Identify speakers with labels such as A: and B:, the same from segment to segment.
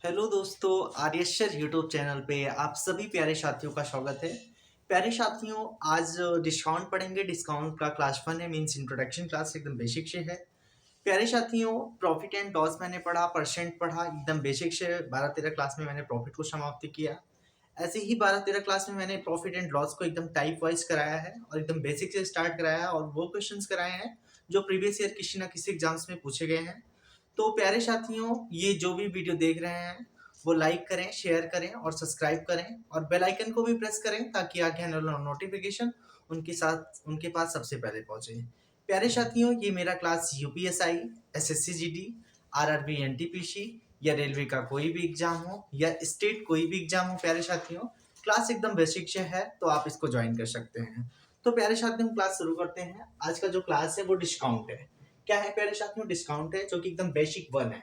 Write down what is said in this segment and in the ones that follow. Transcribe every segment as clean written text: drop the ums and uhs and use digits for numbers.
A: Hello दोस्तों, आर्यशर YouTube channel पे आप सभी प्यारे साथियों का स्वागत है। प्यारे साथियों, आज डिस्काउंट पढ़ेंगे। डिस्काउंट का क्लास 1 है, मीन्स इंट्रोडक्शन क्लास एकदम बेसिक से है। प्यारे साथियों, प्रॉफिट एंड लॉस मैंने पढ़ा, परसेंट पढ़ा, एकदम बेसिक से 12-13 क्लास में मैंने प्रॉफिट को समाप्त किया। ऐसे ही 12-13 क्लास में मैंने प्रॉफिट एंड लॉस को एकदम टाइप वाइज कराया है और एकदम बेसिक से स्टार्ट कराया है और वो क्वेश्चंस कराए हैं जो प्रीवियस ईयर किसी ना किसी एग्जाम्स में पूछे गए हैं। तो प्यारे साथियों, ये जो भी वीडियो देख रहे हैं वो लाइक करें, शेयर करें और सब्सक्राइब करें और बेल आइकन को भी प्रेस करें ताकि आगे आने वाला नोटिफिकेशन उनके पास सबसे पहले पहुंचे। प्यारे साथियों, ये मेरा class UPSI, SSC GD, RRB, NTPC या रेलवे का कोई भी एग्जाम हो या स्टेट कोई भी एग्जाम हो, प्यारे साथियों क्लास एकदम बेसिक से है तो आप इसको ज्वाइन कर सकते हैं। तो प्यारे साथियों, क्लास शुरू करते हैं। आज का जो क्लास है वो डिस्काउंट है। क्या है प्यारे साथियों? डिस्काउंट है, जो कि एकदम बेसिक वन है।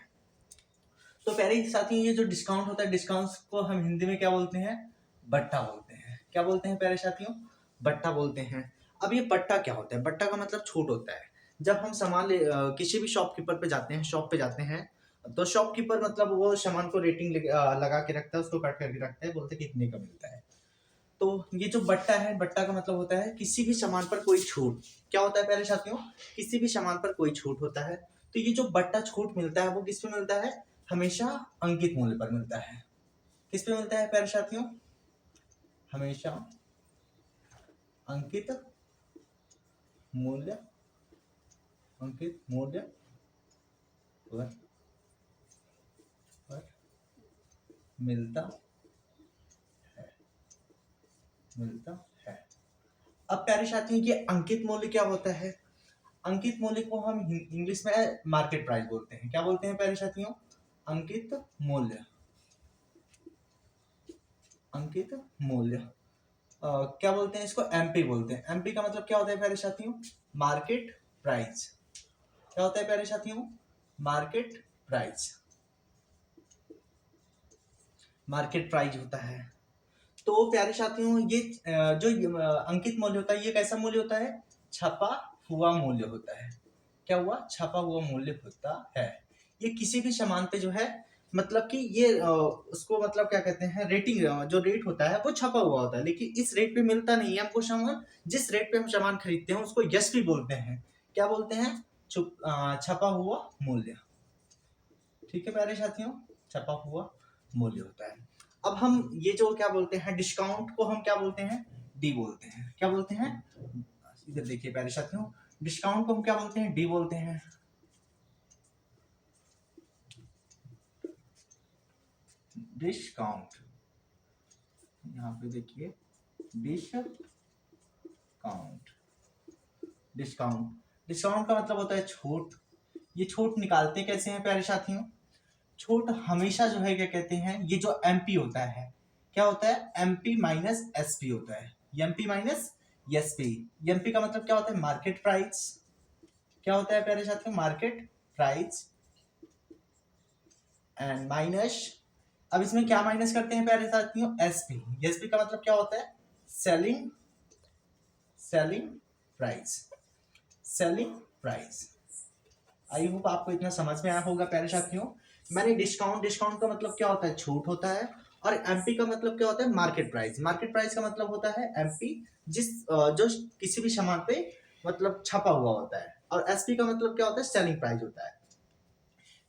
A: तो प्यारे साथियों, ये जो डिस्काउंट होता है, डिस्काउंट को हम हिंदी में क्या बोलते हैं? बट्टा बोलते हैं। क्या बोलते हैं प्यारे साथियों? बट्टा बोलते हैं। अब ये बट्टा क्या होता है? बट्टा का मतलब छूट होता है। जब हम किसी भी शॉपकीपर पे जाते हैं, शॉप पे जाते हैं, तो शॉपकीपर मतलब वो सामान को रेटिंग लगा के रखता है, उसको काट करके रखता है, बोलते हैं कितने का मिलता है। तो ये जो बट्टा है, बट्टा का मतलब होता है किसी भी सामान पर कोई छूट। क्या होता है प्यारे साथियों? किसी भी सामान पर कोई छूट होता है। तो ये जो बट्टा छूट मिलता है वो किस पे मिलता है? हमेशा अंकित मूल्य पर मिलता है। किस पे मिलता है प्यारे साथियों? हमेशा अंकित मूल्य, अंकित मूल्य पर पर मिलता है, मिलता है। अब प्यारे साथियों, ये अंकित मूल्य क्या होता है? अंकित मूल्य को हम इंग्लिश में मार्केट प्राइस बोलते हैं। क्या बोलते हैं प्यारे साथियों? अंकित मूल्य, अंकित मूल्य। क्या बोलते हैं इसको? एमपी बोलते हैं। एमपी का मतलब क्या होता है प्यारे साथियों? Market price. क्या होता है प्यारे साथियों? मार्केट प्राइस, मार्केट प्राइस होता है। तो प्यारे साथियों, ये अंकित मूल्य होता है, ये कैसा मूल्य होता है? छपा हुआ मूल्य होता है। क्या हुआ? छपा हुआ मूल्य होता है। ये किसी भी सामान पे जो है, मतलब कि ये उसको मतलब क्या कहते हैं, रेटिंग, जो रेट होता है वो छपा हुआ होता है, लेकिन इस रेट पे मिलता नहीं है हमको सामान। जिस रेट पे हम सामान खरीदते हैं उसको एसपी बोलते हैं। क्या बोलते हैं? छपा हुआ मूल्य। ठीक है प्यारे साथियों, छपा हुआ मूल्य होता है। अब हम ये जो क्या बोलते हैं, डिस्काउंट को हम क्या बोलते हैं? डी बोलते हैं। क्या बोलते हैं? इधर देखिए प्यारे साथियों, डिस्काउंट को हम क्या बोलते हैं? डी बोलते हैं। डिस्काउंट, यहाँ पे देखिए, डिस्काउंट। डिस्काउंट, डिस्काउंट का मतलब होता है छूट। ये छूट निकालते कैसे हैं प्यारे साथियों? छूट हमेशा जो है क्या कहते हैं, ये जो एमपी होता है, क्या होता है? एमपी माइनस एसपी होता है। MP minus SP. एमपी का मतलब क्या होता है? Market price. क्या होता है प्यारे साथियों? मार्केट प्राइस एंड माइनस, अब इसमें क्या माइनस करते हैं प्यारे साथियों? एसपी। एसपी का मतलब क्या होता है? Selling, selling price, selling price. I hope आपको इतना समझ में आया होगा प्यारे साथियों। मैंने डिस्काउंट, डिस्काउंट का मतलब क्या होता है? छूट होता है। और एमपी का मतलब क्या होता है? Market price. मार्केट प्राइस का मतलब होता है एमपी, जो किसी भी सामान पे मतलब छपा हुआ होता है। और एसपी का मतलब क्या होता है? सेलिंग प्राइस होता है।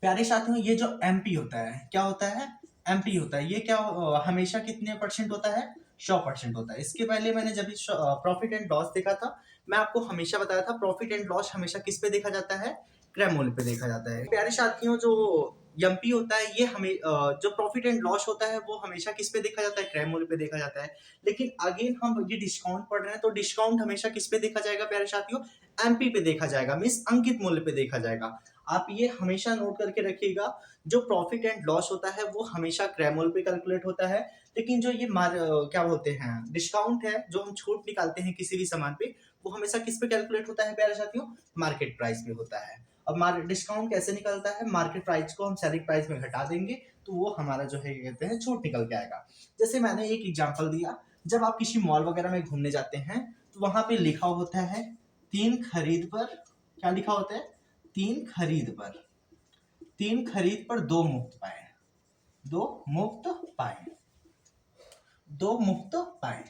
A: प्यारे साथियों, ये जो एमपी होता है, क्या होता है? एमपी होता है, ये क्या हमेशा कितने परसेंट होता है? 100% होता है। इसके पहले मैंने जब प्रॉफिट एंड लॉस देखा था, मैं आपको हमेशा बताया था प्रॉफिट एंड लॉस हमेशा किस पे देखा जाता है? क्रय मूल्य पे देखा जाता है। प्यारे साथियों, जो एमपी होता है, ये हमें जो प्रॉफिट एंड लॉस होता है वो हमेशा किस पे देखा जाता है? क्रय मूल्य पे देखा जाता है। लेकिन अगेन हम ये डिस्काउंट पढ़ रहे हैं, तो डिस्काउंट हमेशा किस पे देखा जाएगा प्यारे साथियों? एमपी पे देखा जाएगा, मीन्स अंकित मूल्य पे देखा जाएगा। आप ये हमेशा नोट करके रखिएगा, जो प्रॉफिट एंड लॉस होता है वो हमेशा क्रय मूल्य पे कैलकुलेट होता है। लेकिन जो ये क्या बोलते हैं, डिस्काउंट है, जो हम छूट निकालते हैं किसी भी सामान पे, वो हमेशा किस पे कैलकुलेट होता है प्यारे साथियों? मार्केट प्राइस पे होता है। अब डिस्काउंट कैसे निकलता है? मार्केट प्राइस को हम सेलिंग प्राइस में घटा देंगे तो वो हमारा जो है कहते हैं छूट निकल के आएगा। जैसे मैंने एक एग्जांपल दिया, जब आप किसी मॉल वगैरह में घूमने जाते हैं तो वहां पे लिखा होता है 3 खरीद पर, क्या लिखा होता है? 3 खरीद पर, 3 खरीद पर 2 मुफ्त पाए। दो मुफ्त पाए, दो मुफ्त पाए।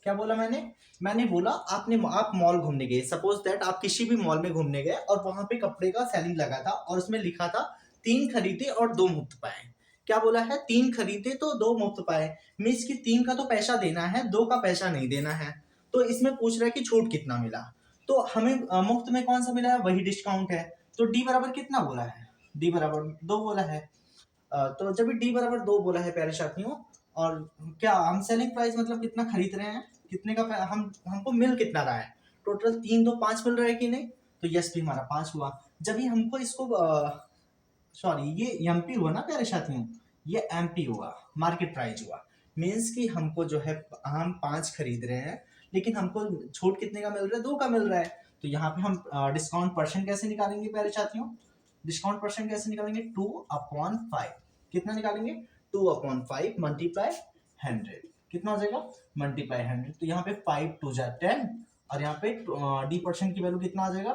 A: क्या बोला मैंने बोला आप मॉल घूमने गए, सपोज दैट आप किसी भी मॉल में घूमने गए और वहां पे कपड़े का सेलिंग लगा था और उसमें लिखा था 3 खरीदे और 2 मुफ्त पाए। क्या बोला है? 3 खरीदे तो 2 मुफ्त पाए, मीन्स कि 3 का तो पैसा देना है, 2 का पैसा नहीं देना है। तो इसमें पूछ रहा है कि छूट कितना मिला। तो हमें मुफ्त में कौन सा मिला है? वही डिस्काउंट है। तो डी बराबर कितना बोला है? डी बराबर 2 बोला है। तो जब डी बराबर 2 बोला है प्यारे साथियों, और क्या हम सेलिंग प्राइस मतलब कितना खरीद रहे हैं, कितने का हम हमको मिल कितना रहा है, टोटल 3 2 5 मिल रहा है कि नहीं? तो यस भी हमारा 5 हुआ। जब ही हमको इसको सॉरी ये एमपी हुआ ना प्यारे साथियों, ये एमपी हुआ, मार्केट प्राइस हुआ। मीन्स कि हमको जो है हम 5 खरीद रहे हैं लेकिन हमको छूट कितने का मिल रहा है? 2 का मिल रहा है। तो यहाँ पे हम डिस्काउंट परसेंट कैसे निकालेंगे प्यारे साथियों? डिस्काउंट परसेंट कैसे निकालेंगे? 2/5। कितना निकालेंगे? 2/5 मल्टीप्लाई 100। कितना हो जाएगा? मल्टीप्लाई 100। तो यहाँ पे 5 2 जा 10 और यहाँ पे डी परसेंट की वैल्यू कितना आ जाएगा?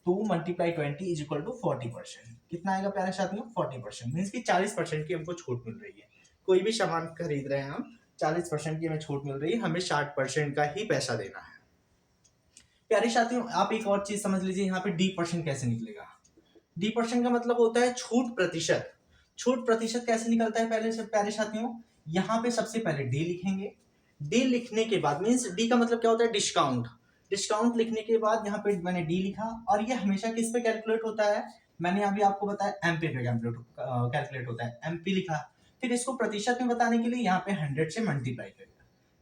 A: 2 मल्टीप्लाई 20 इज इक्वल टू 40%। कितना आएगा प्यारे साथियों? 40%। मीन्स की 40% की हमको छूट मिल रही है। कोई भी सामान खरीद रहे हैं हम, 40% की हमें छूट मिल रही है, हमें 60% का ही पैसा देना है। प्यारे साथियों आप एक और चीज समझ लीजिए, यहाँ पे डी परसेंट कैसे निकलेगा। डी परसेंट का मतलब होता है छूट प्रतिशत। छूट प्रतिशत कैसे निकलता है पहले से प्यारे साथियों? यहाँ पे सबसे पहले डी लिखेंगे। डी लिखने के बाद मीन्स डी का मतलब क्या होता है? डिस्काउंट। डिस्काउंट लिखने के बाद यहाँ पे मैंने डी लिखा और ये हमेशा किस पे कैलकुलेट होता है? मैंने अभी आपको बताया एमपी पे कैलकुलेट होता है, एमपी लिखा। फिर इसको प्रतिशत में बताने के लिए यहाँ पे 100 से मल्टीप्लाई कर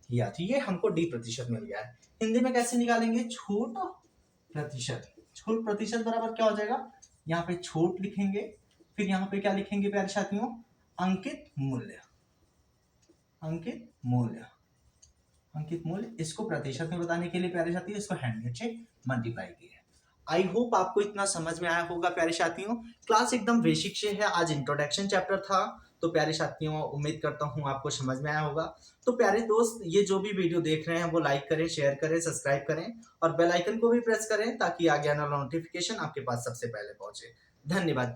A: किया, तो ये हमको डी प्रतिशत मिल गया है। हिंदी में कैसे निकालेंगे? छूट प्रतिशत। छूट प्रतिशत बराबर क्या हो जाएगा? यहाँ पे छूट लिखेंगे, फिर यहाँ पे क्या लिखेंगे प्यारे साथियों? अंकित मूल्य। अंकित मूल्य, अंकित मूल्य। इसको प्रतिशत में बताने के लिए प्यारे साथियों इसको 100 से मल्टीप्लाई किया। आई होप आपको इतना समझ में आया होगा प्यारे साथियों। क्लास एकदम बेसिक से है, आज इंट्रोडक्शन चैप्टर था। तो प्यारे साथियों उम्मीद करता हूँ आपको समझ में आया होगा। तो प्यारे दोस्त ये जो भी वीडियो देख रहे हैं वो लाइक करें, शेयर करें, सब्सक्राइब करें और बेल आइकन को भी प्रेस करें ताकि आगे आने वाला नोटिफिकेशन आपके पास सबसे पहले पहुंचे। धन्यवाद।